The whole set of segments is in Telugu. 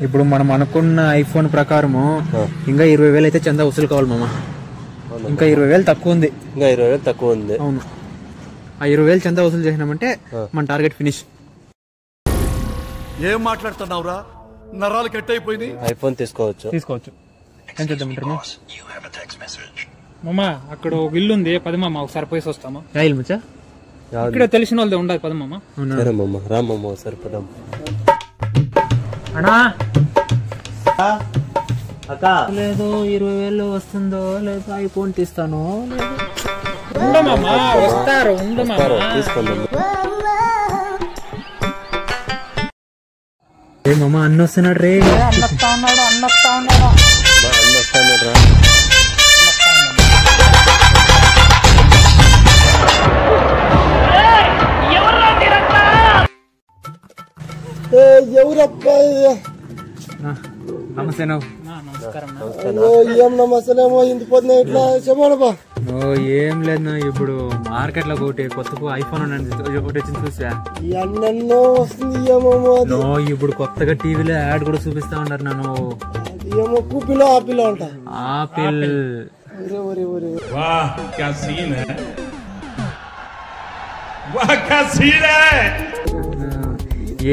ఇప్పుడు మనం అనుకున్న ఐఫోన్ ప్రకారము ఇంకా 20,000 అయితే చందా వసూలు కావాలి మామ. ఇంకా 20,000 తక్కువ ఉంది. ఇంకా 20,000 తక్కువ ఉంది. అవును, ఆ 20,000 చందా వసూలు చేసినామంటే మన టార్గెట్ ఫినిష్. ఏం మాట్లాడుతున్నావురా, నరాలు కట్ అయిపోయింది. ఐఫోన్ తీసుకోవచ్చు. ఏం చేద్దామంటారు మామ? అక్కడ ఒక ఇల్లు ఉంది, పది మామ ఒకసారి పోయి వస్తామా? రాయిల్ మచ్చా, ఇక్కడ తెలిసిన వాళ్ళది ఉండదు, పది మామ. సరే మామ, రా మామ ఒకసారి పోదాం. అన్నా అక్క లేదు 20,000 వస్తుందో లేదో ఐఫోన్ తీస్తాను. వస్తారు, తీసుకోండి. ఏ మామ అన్న వస్తున్నాడు రే. అన్న వస్తాడు రా. ఎవరప్పా? నమస్తే. ఏం నమస్తేనేమో ఇంత పొద్దున ఇట్లా చెప్పాడబ్బా. ఏం లేదు, ఇప్పుడు మార్కెట్ లో ఒకటి కొత్త ఐఫోన్ ఒకటి వచ్చింది చూసా. ఎన్నెన్నో వస్తుంది ఏమో. ఇప్పుడు కొత్తగా టీవీలో యాడ్ కూడా చూపిస్తా ఉన్నారు. నన్ను ఏమో కూపిలో ఆపిలో అంట. ఆపిల్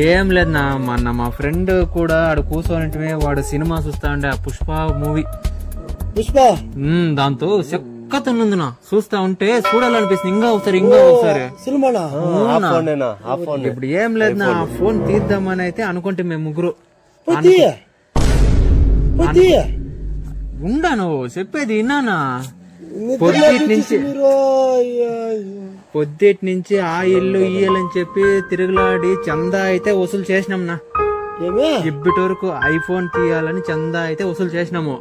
ఏం లేదు నా, మొన్న మా ఫ్రెండ్ కూడా ఆడ కూర్చోని వాడు సినిమా చూస్తా ఉండే, ఆ పుష్ప మూవీ. పుష్ప దాంతో చెక్కతున్నుంది నా, చూస్తా ఉంటే చూడాలనిపిస్తుంది. ఇంకా ఒకసారి సినిమానా? ఇప్పుడు ఏం లేదు నా, ఫోన్ తీద్దామని అయితే అనుకుంటే మేము ముగ్గురు ఉండాను. చెప్పేది విన్నానా? పొద్దుటి నుంచి ఆ ఇల్లు ఈ ఇల్లు అని చెప్పి తిరుగులాడి చందా అయితే వసూలు చేసినాం నా. ఇప్పటి వరకు ఐఫోన్ తీయాలని చందా అయితే వసూలు చేసినాము.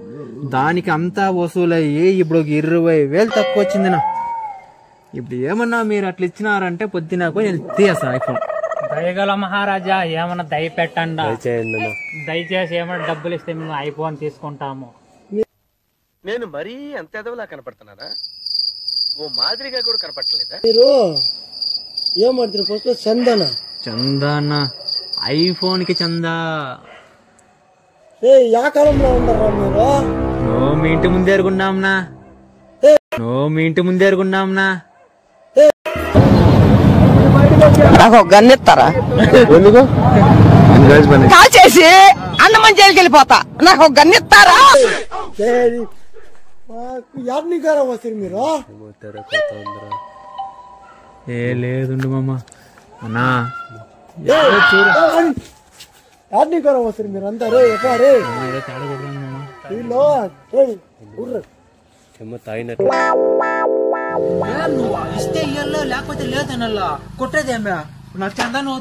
దానికి అంతా వసూలయ్యి ఇప్పుడు 20,000 తక్కువ వచ్చింది నా. ఇప్పుడు ఏమన్నా మీరు అట్లా ఇచ్చినారంటే పొద్దున నేను తీయేస్తా ఐఫోన్. దయగల మహారాజా, ఏమన్నా దయ పెట్టండి, దయచేసి ఏమన్నా డబ్బులు ఇస్తే మేము ఐఫోన్ తీసుకుంటాము. నేను మరీ అంత ఎదవలా కనపడుతున్నానా? ఓ మాదిరిగా కూడా కనపడలేదా? మీరు ఏమంటారు? ఫస్ట్ చందానా ఐఫోన్ కి చందా. యా కాలంలో ఉన్నారా మీరు? మీ ఇంటి ముందే ఎరుగున్నాంనా. నాకు గన్నెత్తారా? కాల్చేసి అన్నమని జైలుకి వెళ్ళిపోతా. నాకు ఒక గన్నెత్తారా? యాడ్నికారం వస్తారు మీరు? ఏ లేదు మామ, అన్నా యాడ్నికారం వస్తారు మీరు అంతా. రే రే ఇస్తే ఇయ్యాలో లేకపోతే లేదనల్లా కొట్టేదేమ్రా. నాకు చందా నువ్వు